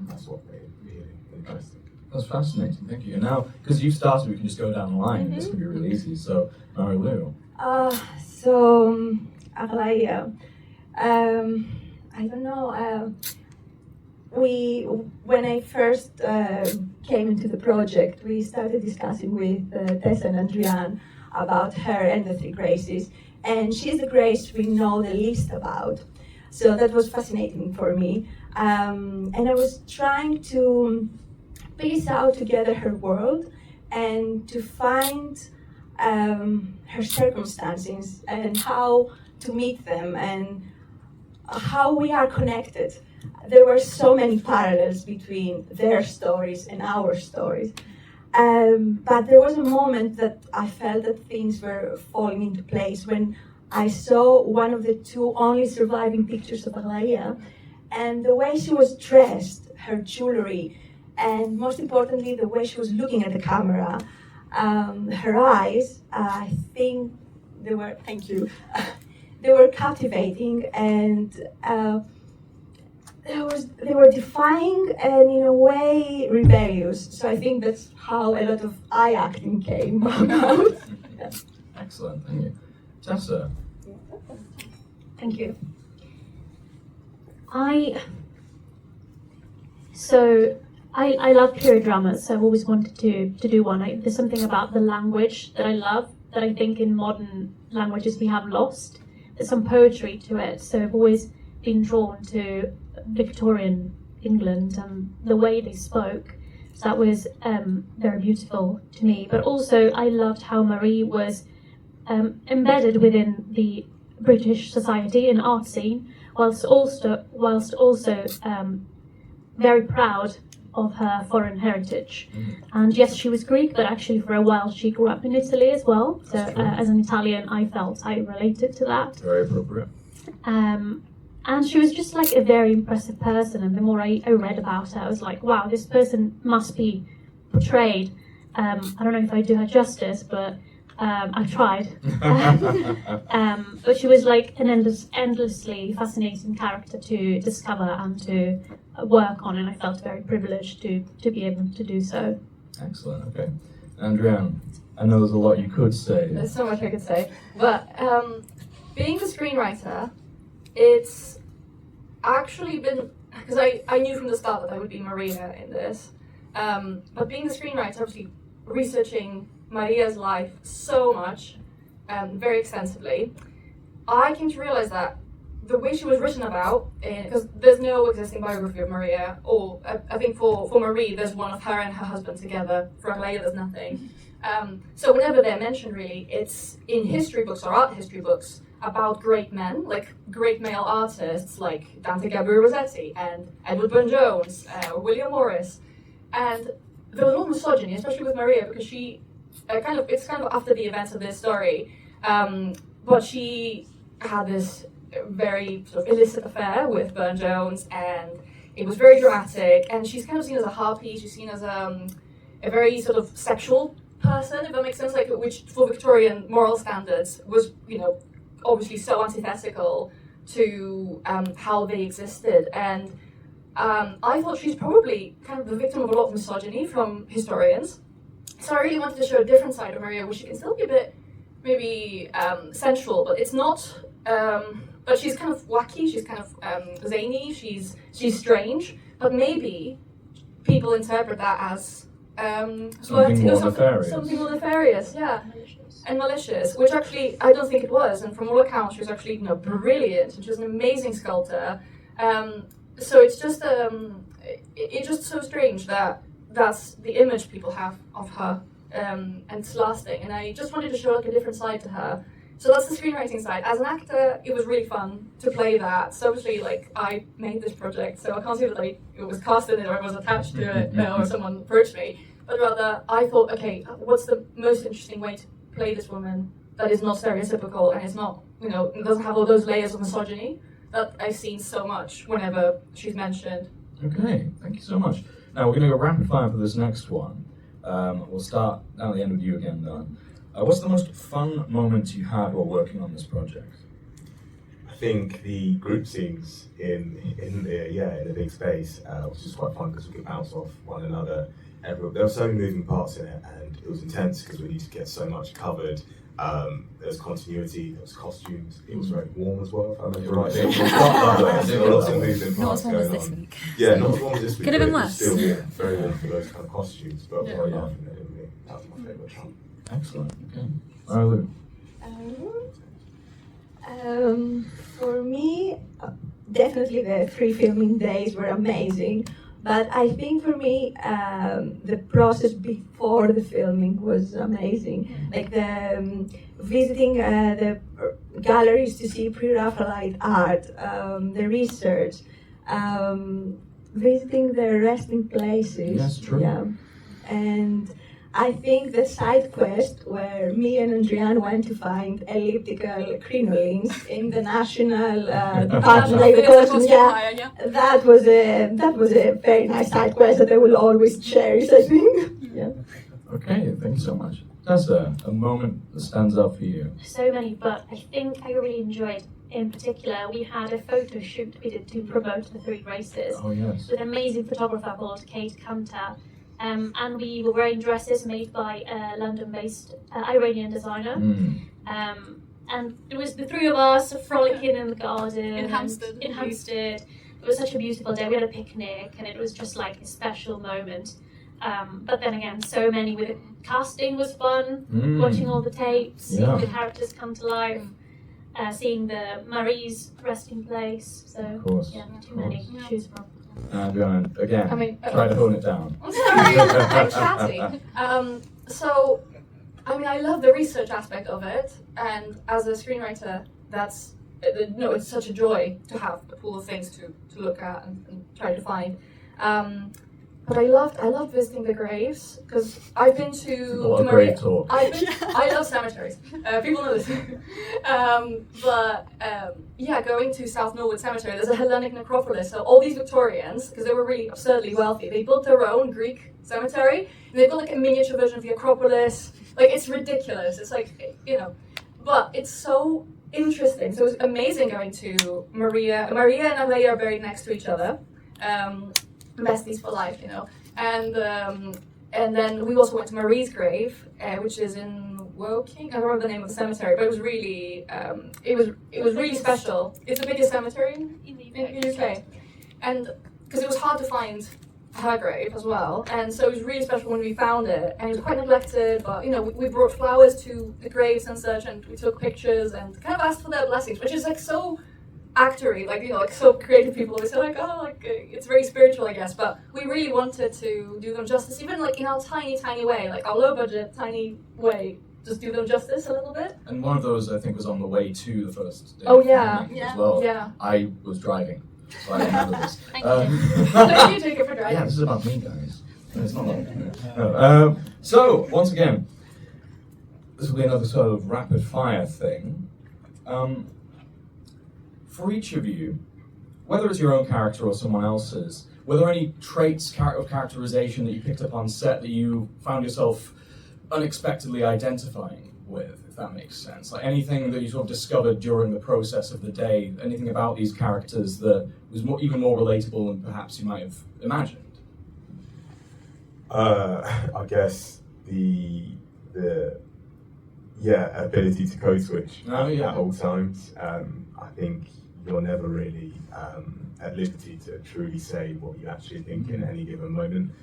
that's what made it really interesting. That's fascinating, thank you. And now, because you've started, we can just go down the line. This can be really easy. So, Marilou. Aglaia, I don't know. When I first came into the project, we started discussing with Tessa and Andreane about her and the three graces, and she's the grace we know the least about. So that was fascinating for me, and I was trying to piece out together her world and to find her circumstances and how to meet them and how we are connected. There were so many parallels between their stories and our stories. But there was a moment that I felt that things were falling into place when I saw one of the two only surviving pictures of Aglaia, and the way she was dressed, her jewelry, and most importantly, the way she was looking at the camera, her eyes, I think they were, thank you, they were captivating, and they were defying and in a way rebellious. So I think that's how a lot of eye acting came about. Yeah. Excellent, thank you. Tessa. Thank you. I love period dramas, so I've always wanted to do one. There's something about the language that I love that I think in modern languages we have lost. There's some poetry to it, so I've always been drawn to Victorian England and the way they spoke. So that was very beautiful to me. But also I loved how Marie was embedded within the British society and art scene, whilst also very proud of her foreign heritage. And yes, she was Greek, but actually for a while she grew up in Italy as well. So as an Italian, I felt I related to that. Very appropriate. And she was just like a very impressive person. And the more I read about her, I was like, wow, this person must be portrayed. I don't know if I do her justice, but I tried. But she was like an endlessly fascinating character to discover and to work on, and I felt very privileged to be able to do so. Excellent, okay. Andreane, I know there's a lot you could say. There's so much I could say, but being the screenwriter, it's actually been, because I knew from the start that I would be Maria in this, but being the screenwriter, obviously researching Maria's life so much, very extensively, I came to realize that the way she was written about, because there's no existing biography of Maria, or I think for Marie there's one of her and her husband together, for Aglaia there's nothing. So whenever they're mentioned really, it's in history books or art history books about great men, like great male artists like Dante Gabriel Rossetti and Edward Burne-Jones, or William Morris. And there was a lot of misogyny, especially with Maria, because she, it's kind of after the events of this story, but she had this very sort of illicit affair with Burne-Jones, and it was very dramatic, and she's kind of seen as a harpy, she's seen as a very sort of sexual person, if that makes sense, like, which for Victorian moral standards was, you know, obviously so antithetical to how they existed. And I thought she's probably kind of the victim of a lot of misogyny from historians. So I really wanted to show a different side of Maria, which she can still be a bit maybe sensual, but it's not. But she's kind of wacky. She's kind of zany. She's strange. But maybe people interpret that as something more nefarious. Something more nefarious, yeah. And malicious, which actually I don't think it was. And from all accounts, she was actually, you know, brilliant. And she was an amazing sculptor. So it's just it's just so strange that that's the image people have of her, and it's lasting. And I just wanted to show like a different side to her. So that's the screenwriting side. As an actor, it was really fun to play that. So obviously, like, I made this project, so I can't say that it was cast in it or I was attached to it or someone approached me. But rather, I thought, okay, what's the most interesting way to play this woman that is not stereotypical and is not, you know, doesn't have all those layers of misogyny that I've seen so much whenever she's mentioned. Okay, thank you so much. Now we're going to go rapid fire for this next one. We'll start down at the end with you again, Dan. What's the most fun moment you had while working on this project? I think the group scenes in the big space was just quite fun because we could bounce off one another. There were so many moving parts in it, and it was intense because we needed to get so much covered. There was continuity, there was costumes, it was very warm as well, if I remember right. There were lots of moving parts. Not as warm as going this on. week. Yeah, not as warm as this week. Could have been but it was worse. Still warm, very warm for those kind of costumes, but Yeah. very laughing at it. That was my favourite chunk. Excellent. Okay. Marilou. For me, definitely the 3 filming days were amazing. But I think for me, the process before the filming was amazing. Like the visiting the galleries to see Pre-Raphaelite art, the research, visiting the resting places. Yes, true. Yeah, and I think the side quest where me and Andreane went to find elliptical crinolines in the national department, like the Boston, yeah, that was a very nice side quest that I will always cherish, I think. Yeah. Okay, thank you so much. Tessa, a moment that stands out for you. So many, but I think I really enjoyed, in particular, we had a photo shoot we did to promote the 3 races Oh, yes. with an amazing photographer called Kate Kunter. And we were wearing dresses made by a London-based Iranian designer. And it was the 3 of us frolicking in the garden. In Hampstead. In Hampstead. It was such a beautiful day. We had a picnic and it was just like a special moment. But then again, so many with it. Casting was fun, watching all the tapes, seeing the characters come to life, seeing the Marie's resting place. So, Of course. yeah, too many to choose from. And again, I mean, try to hone it down. I'm sorry, I'm chatty. So, I mean, I love the research aspect of it, and as a screenwriter, that's it's such a joy to have a pool of things to look at and try to find. But I loved visiting the graves because I've been to What a Maria. great talk. I love cemeteries. People know this. Yeah, going to South Norwood Cemetery, there's a Hellenic necropolis. So all these Victorians, because they were really absurdly wealthy, they built their own Greek cemetery. And they've got like a miniature version of the Acropolis. Like it's ridiculous. It's like but it's so interesting. So it was amazing going to Maria. Maria and Aglaia are buried next to each other. Besties for life, and then we also went to Marie's grave, which is in Woking. I don't remember the name of the cemetery, but it was really, it was really special. It's the biggest cemetery in the UK, and because it was hard to find her grave as well, and so it was really special when we found it, and it was quite neglected. But we brought flowers to the graves and such, and we took pictures and kind of asked for their blessings, which is like so actory, like so creative people always say it's very spiritual, I guess, but we really wanted to do them justice, even like in our tiny way, like our low budget tiny way, just do them justice a little bit. And one of those, I think, was on the way to the first day. Oh, yeah. of filming as well. Yeah. I was driving, so I remember this. Thank you take it for granted. Yeah, this is about me, guys. It's not like no. So, once again, this will be another sort of rapid fire thing. For each of you, whether it's your own character or someone else's, were there any traits of characterization that you picked up on set that you found yourself unexpectedly identifying with, if that makes sense? Like anything that you sort of discovered during the process of the day, anything about these characters that was even more relatable than perhaps you might have imagined? I guess the ability to code switch at all times. I think you're never really at liberty to truly say what you actually think in any given moment.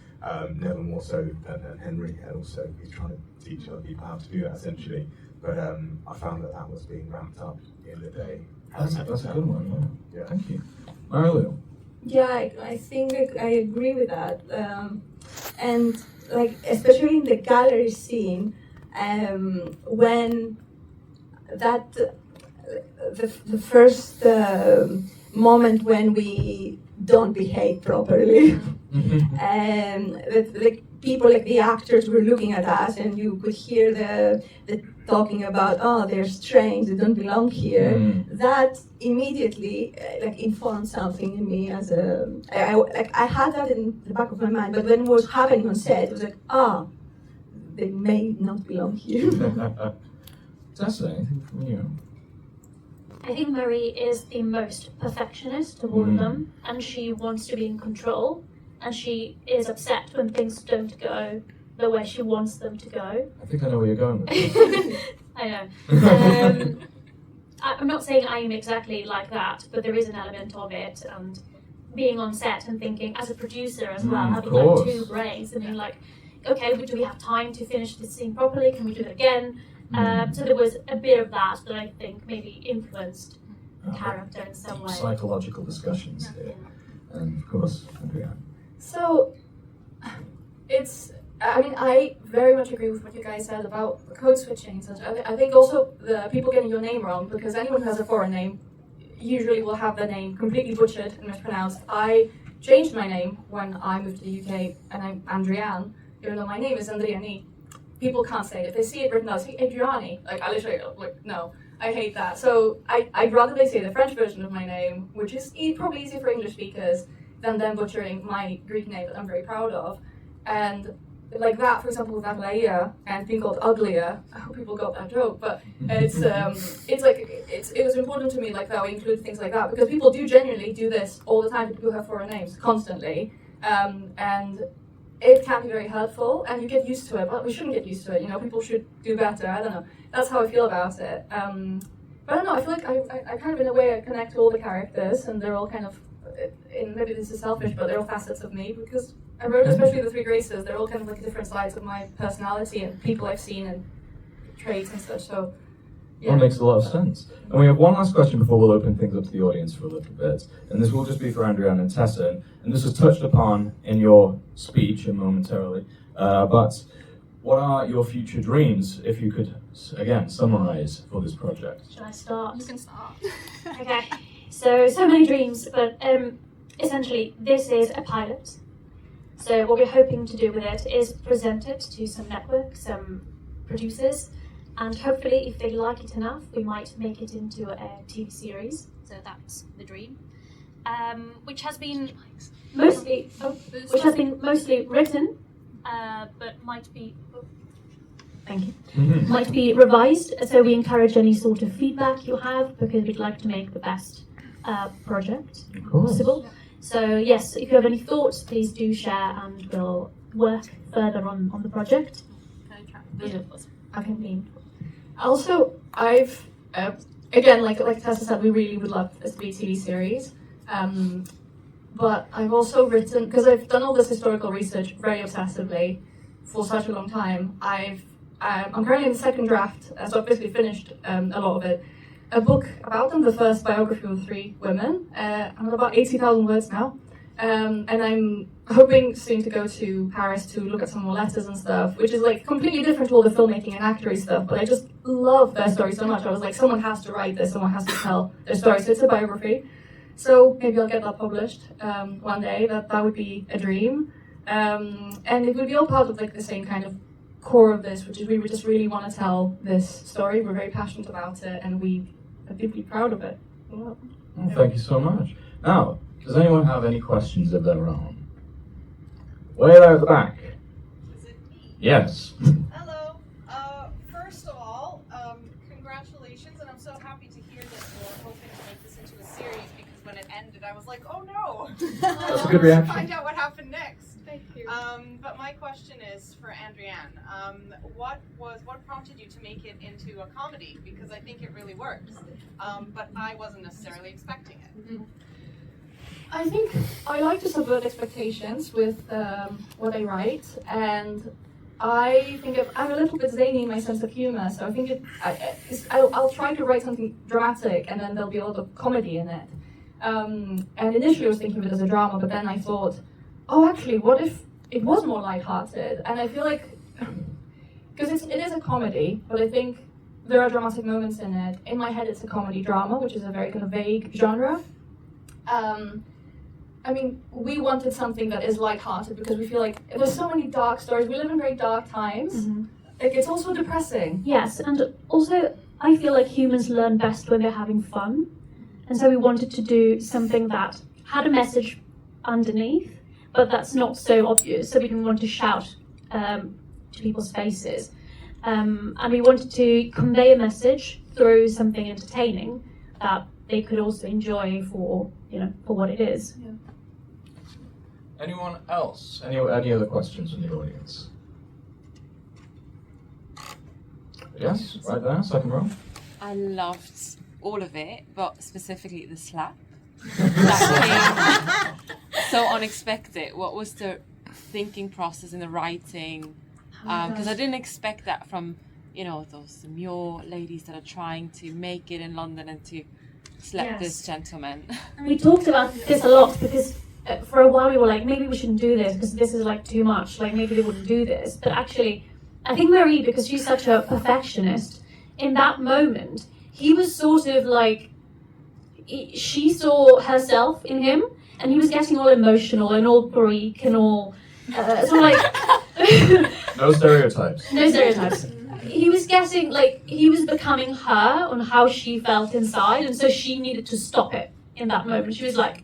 Never more so than Henry also. He's trying to teach other people how to do that essentially. But I found that was being ramped up in the day. That's a good one, Yeah. Thank you. Marilou? Yeah, I think I agree with that. And like especially in the gallery scene, when that the first moment when we don't behave properly, and the people, like the actors, were looking at us, and you could hear the talking about, oh, they're strange, they don't belong here. That immediately informed something in me as I had that in the back of my mind, but when it was happening on set, it was like, they may not belong here. Tessa, anything from you? I think Marie is the most perfectionist of all of them, and she wants to be in control, and she is upset when things don't go the way she wants them to go. I think I know where you're going with this. I know. I'm not saying I'm exactly like that, but there is an element of it, and being on set and thinking, as a producer as well, having like two brains, and being like, okay, do we have time to finish this scene properly? Can we do it again? So there was a bit of that I think maybe influenced the character in some way. Psychological discussions here. And of course, Andreane. So, I very much agree with what you guys said about the code switching. So I think also the people getting your name wrong, because anyone who has a foreign name usually will have their name completely butchered and mispronounced. I changed my name when I moved to the UK, and I'm Andreane, even though my name is Andriani. People can't say it. If they see it written out, say Adriani. Like, I literally, no, I hate that. So I'd rather they say the French version of my name, which is probably easier for English speakers, than them butchering my Greek name that I'm very proud of. And like that, for example, with Aglaia and being called Aglaia, I hope people got that joke, but it was important to me like that we include things like that, because people do genuinely do this all the time to people who have foreign names, constantly. And it can be very helpful, and you get used to it, but we shouldn't get used to it, people should do better, I don't know. That's how I feel about it. But I don't know, I feel like I kind of, in a way, I connect to all the characters, and they're all kind of, maybe this is selfish, but they're all facets of me, because I wrote, especially the 3 Graces, they're all kind of like different sides of my personality and people I've seen and traits and such, so yeah. That makes a lot of sense. And we have one last question before we'll open things up to the audience for a little bit. And this will just be for Andreane and Tessa. And this was touched upon in your speech momentarily. But what are your future dreams, if you could, again, summarize for this project? Should I start? You can start. Okay. So many dreams, but essentially this is a pilot. So what we're hoping to do with it is present it to some networks, some producers, and hopefully if they like it enough, we might make it into a TV series. So that's the dream, which has been mostly written, but might be. Thank you. Might be revised. So we encourage any sort of feedback you have, because we'd like to make the best project possible. So yes, if you have any thoughts, please do share, and we'll work further on the project. I can be. Also, I've again, like Tessa said, we really would love this to be a TV series. But I've also written, because I've done all this historical research very obsessively for such a long time. I'm currently in the second draft, so I've basically finished a lot of it. A book about them, the first biography of 3 women. I'm at about 80,000 words now. And I'm hoping soon to go to Paris to look at some more letters and stuff, which is like completely different to all the filmmaking and actory stuff, but I just love their story so much. I was like, someone has to write this, someone has to tell their story, so it's a biography. So maybe I'll get that published one day. That would be a dream. And it would be all part of like the same kind of core of this, which is we just really want to tell this story. We're very passionate about it, and we are deeply proud of it. Well, thank you so much. Now, does anyone have any questions of their own? Way there at the back. Is it me? Yes. Hello. First of all, congratulations, and I'm so happy to hear that you're hoping to make this into a series, because when it ended, I was like, oh no! That's a good reaction. Find out what happened next. Thank you. But my question is for Andreane. What prompted you to make it into a comedy? Because I think it really works. But I wasn't necessarily expecting it. Mm-hmm. I think I like to subvert expectations with what I write, and I think I'm a little bit zany in my sense of humor, so I think I'll try to write something dramatic, and then there'll be a lot of comedy in it. And initially I was thinking of it as a drama, but then I thought, oh, actually, what if it was more lighthearted? And I feel like, because it is a comedy, but I think there are dramatic moments in it. In my head, it's a comedy drama, which is a very kind of vague genre. I mean, we wanted something that is lighthearted because we feel like there's so many dark stories. We live in very dark times. Mm-hmm. Like, it's also depressing. Yes, and also I feel like humans learn best when they're having fun. And so we wanted to do something that had a message underneath, but that's not so obvious, so we didn't want to shout to people's faces. And we wanted to convey a message through something entertaining, that they could also enjoy for what it is. Anyone else? Any other questions from the audience? Yes, right there, second row. I loved all of it, but specifically the slap. That came so unexpected. What was the thinking process in the writing? Because I didn't expect that from, those demure ladies that are trying to make it in London and to slap this gentleman. We talked about this a lot because for a while we were like, maybe we shouldn't do this because this is like too much. Like maybe they wouldn't do this. But actually, I think Marie, because she's such a perfectionist, in that moment, he was sort of like, she saw herself in him, and he was getting all emotional and all Greek and all, sort of like... No stereotypes. No stereotypes. He was getting, he was becoming her on how she felt inside, and so she needed to stop it in that moment. She was like,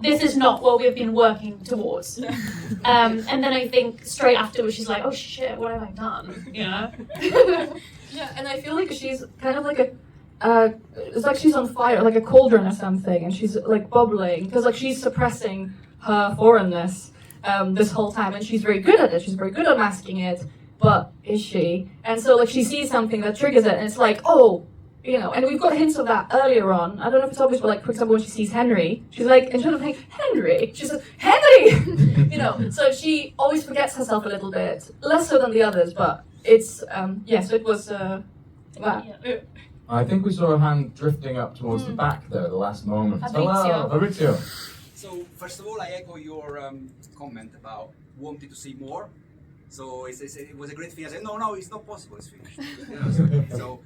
this is not what we've been working towards. And then I think straight afterwards she's like, oh shit, what have I done? Yeah, and I feel like she's kind of like it's like she's on fire, like a cauldron or something, and she's like bubbling, because like she's suppressing her foreignness this whole time, and she's very good at it, she's very good at masking it, but is she? And so like she sees something that triggers it, and it's like, oh, and we've got hints of that earlier on. I don't know if it's obvious, but like, for example, when she sees Henry, she's like, instead of saying Henry, she says, Henry! So she always forgets herself a little bit, less so than the others, but it's, so it was, wow. I think we saw a hand drifting up towards the back there, the last moment. Hello, Fabrizio. So, first of all, I echo your comment about wanting to see more. So, it was a great thing. I said, no, it's not possible, it's finished. So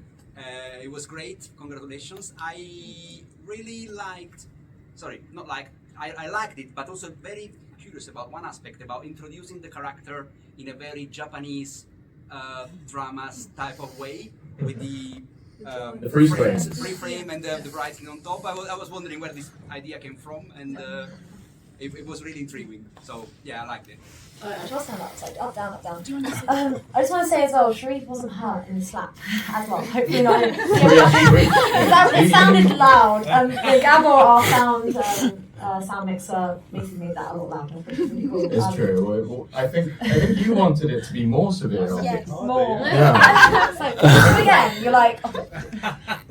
it was great, congratulations. I really liked, I liked it, but also very curious about one aspect, about introducing the character in a very Japanese drama type of way, with the freeze frame and the writing on top. I was wondering where this idea came from, and it was really intriguing. So yeah, I liked it. I just stand up, down, up, down. I just want to say as well, Sharif wasn't hurt in the slap as well. Hopefully not. It sounded loud. Gabor, our sound mixer, basically made that a lot louder. Really cool. It's true. I think you wanted it to be more severe. Yes, more. Yeah. So again, you're like,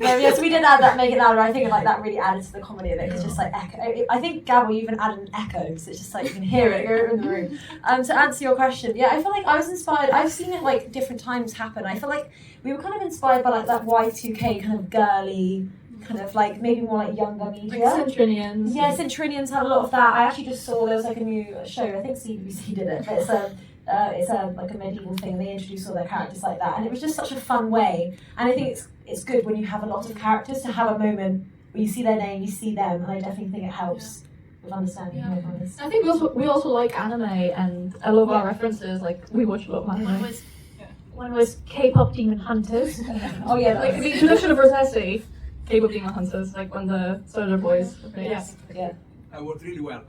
yes, we did add that, make it louder. I think like that really added to the comedy of it. It's just like echo. I think Gabor even added an echo, so it's just like you can hear it. You're in the room. To answer your question, yeah, I feel like I was inspired. I've seen it like different times happen. I feel like we were kind of inspired by like that Y2K kind of girly, kind of like maybe more like younger media. Like Centrinians. Yeah, Centrinians had a lot of that. I actually just saw there was like a new show. I think CBBC did it, but it's like a medieval thing. They introduced all their characters like that, and it was just such a fun way. And I think it's good when you have a lot of characters to have a moment where you see their name, you see them, and I definitely think it helps. Understanding how everyone is. I think we also like anime, and a lot of our references, like we watch a lot of anime. One was K-pop Demon Hunters. Oh yeah, like the introduction of Rossetti, K-pop Demon Hunters, like when the Soldier Boys. Yeah. I worked really well.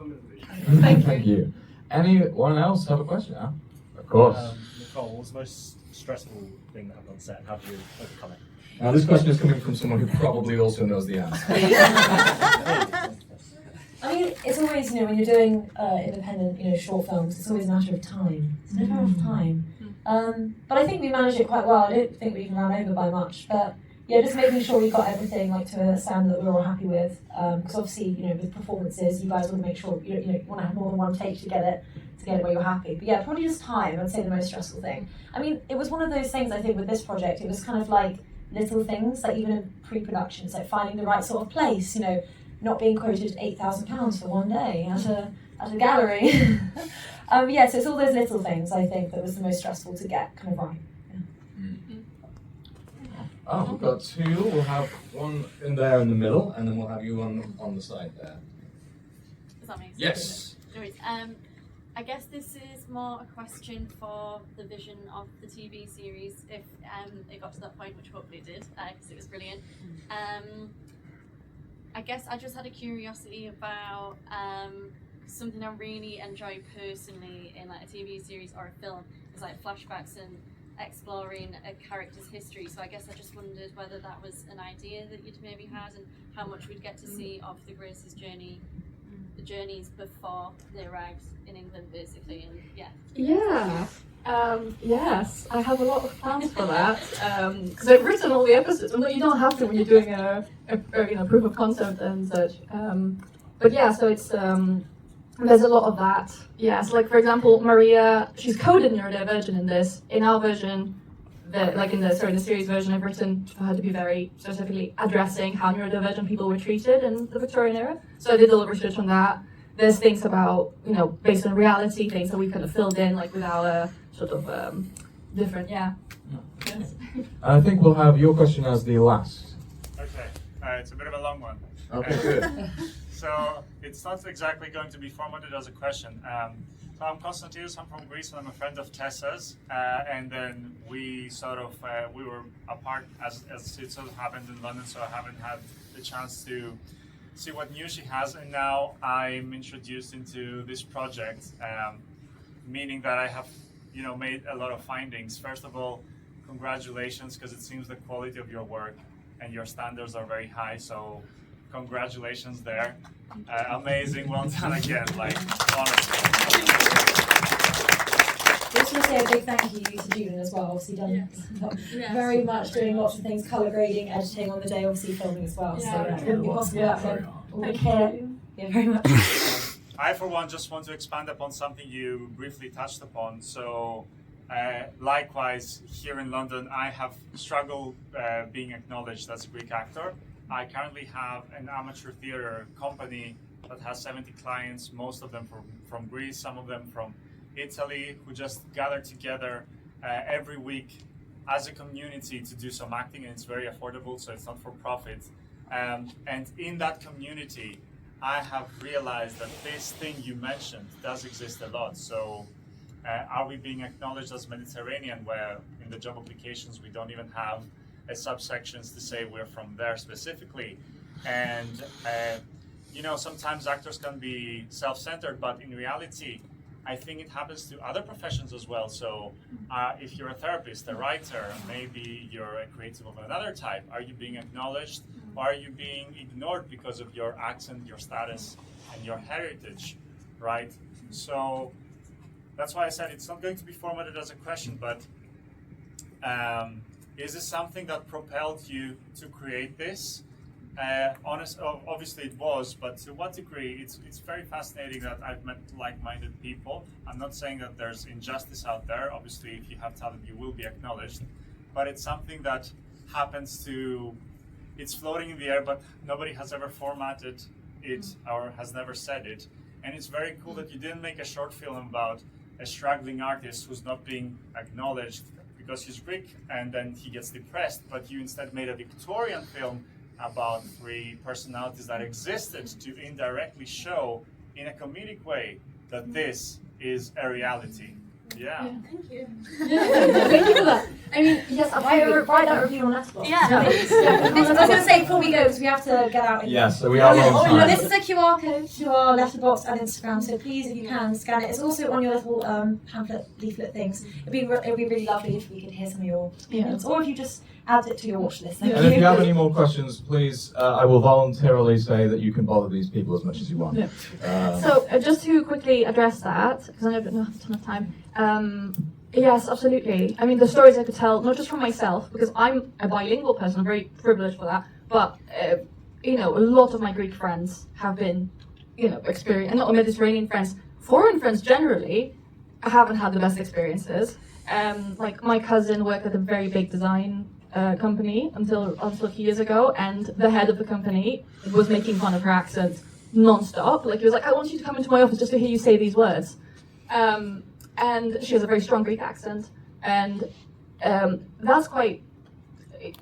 Thank you. Anyone else have a question? Huh? Of course. Nicole, what was the most stressful thing that happened on set? How did you overcome it? Now this question is coming from someone who probably also knows the answer. I mean, it's always, when you're doing independent, short films, it's always a matter of time. It's never enough time. But I think we managed it quite well. I don't think we even ran over by much. But yeah, just making sure we got everything like to a standard that we were all happy with. Because obviously, with performances, you guys want to make sure you want to have more than one take to get it where you're happy. But yeah, probably just time. I'd say the most stressful thing. I mean, it was one of those things. I think with this project, it was kind of like little things, like even in pre-production, so finding the right sort of place. Not being quoted £8,000 for one day at a gallery. So it's all those little things I think that was the most stressful to get kind of right. Oh, we've got two. We'll have one in there in the middle, and then we'll have you on the side there. Does that make sense? Yes. I guess this is more a question for the vision of the TV series, if it got to that point, which hopefully it did, because it was brilliant. I guess I just had a curiosity about something I really enjoy personally in like a TV series or a film is like flashbacks and exploring a character's history. So I guess I just wondered whether that was an idea that you'd maybe had, and how much we'd get to see of the GRACES journey, the journeys before they arrived in England, basically. And Yeah. Yes, I have a lot of plans for that because I've written all the episodes. Although you don't have to when you're doing a proof of concept and such. But yeah, so it's there's a lot of that. Yes, like for example, Maria, she's coded neurodivergent in this. In our version, the series version, I've written for her to be very specifically addressing how neurodivergent people were treated in the Victorian era. So I did a little research on that. There's things about, based on reality, things that we kind of filled in, like with our sort of different, I think we'll have your question as the last. Okay, it's a bit of a long one. Okay, good. So it's not exactly going to be formatted as a question. So I'm Konstantinos, I'm from Greece, and I'm a friend of Tessa's. And then we we were apart as it sort of happened in London, so I haven't had the chance to see what news she has. And now I'm introduced into this project, meaning that I have, made a lot of findings. First of all, congratulations, because it seems the quality of your work and your standards are very high. So congratulations there. Amazing, well done again, honestly. Just want to say a big thank you to Julian as well. Obviously done very much, doing lots of things, colour grading, editing on the day, obviously filming as well. So it wouldn't be possible without him. Thank you. Yeah, very much. I, for one, just want to expand upon something you briefly touched upon. So, likewise, here in London, I have struggled being acknowledged as a Greek actor. I currently have an amateur theatre company that has 70 clients, most of them from Greece, some of them from Italy, who just gather together every week as a community to do some acting, and it's very affordable, so it's not for profit. And in that community, I have realized that this thing you mentioned does exist a lot. So are we being acknowledged as Mediterranean, where in the job applications we don't even have subsections to say we're from there specifically? And sometimes actors can be self-centered, but in reality, I think it happens to other professions as well. So if you're a therapist, a writer, maybe you're a creative of another type, are you being acknowledged, or are you being ignored because of your accent, your status, and your heritage, right? So that's why I said it's not going to be formatted as a question, but is this something that propelled you to create this? Obviously it was, but to what degree? It's very fascinating that I've met like-minded people. I'm not saying that there's injustice out there. Obviously, if you have talent, you will be acknowledged. But it's something that happens to, it's floating in the air, but nobody has ever formatted it or has never said it. And it's very cool that you didn't make a short film about a struggling artist who's not being acknowledged because he's Greek and then he gets depressed, but you instead made a Victorian film about three personalities that existed to indirectly show in a comedic way that this is a reality. Yeah. Thank you. Thank you for that. I mean, yes, write that review on Letterboxd. I was going to say before we go, because we have to get out. So we are on time. This is a QR code to our Letterboxd and Instagram, so please, if you can, scan it. It's also on your little pamphlet, leaflet things. It'd be really lovely if we could hear some of your opinions, or if you just add it to your watch list. And if you have any more questions, please, I will voluntarily say that you can bother these people as much as you want. So just to quickly address that, because I don't have a ton of time. Yes, absolutely. I mean, the stories I could tell, not just from myself, because I'm a bilingual person, I'm very privileged for that, but, a lot of my Greek friends have been, experienced, and not Mediterranean friends, foreign friends generally, haven't had the best experiences. Like my cousin worked at a very big design company until a few years ago, and the head of the company was making fun of her accent non-stop. Like, he was like, I want you to come into my office just to hear you say these words. And she has a very strong Greek accent, and that's quite,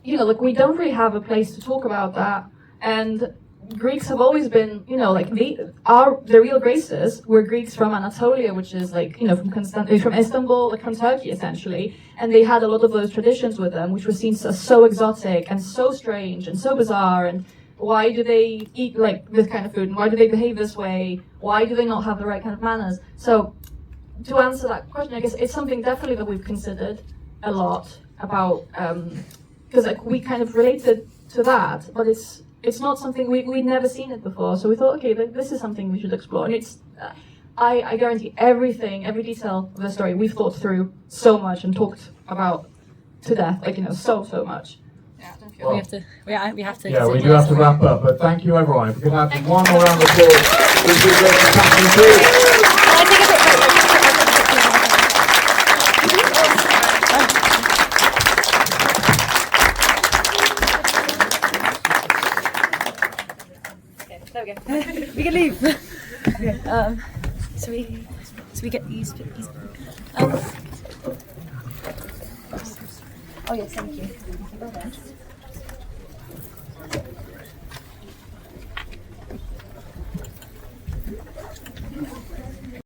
we don't really have a place to talk about that. And Greeks have always been, the real GRACES were Greeks from Anatolia, which is from Istanbul, from Turkey essentially, and they had a lot of those traditions with them, which were seen as so exotic and so strange and so bizarre. And why do they eat this kind of food? And why do they behave this way? Why do they not have the right kind of manners? So, to answer that question, I guess it's something definitely that we've considered. a lot about because like we kind of related to that, but it's not something we'd never seen it before. So we thought, okay, this is something we should explore. And it's I guarantee every detail of the story we've thought through so much and talked about to death, like so much. Yeah, I don't feel Well, we have to. Yeah, we do have to wrap up, but thank you everyone. If we could have one more round of applause, this is great to thank you too. There we go. We can leave. Okay. So we get these. Oh yes, thank you.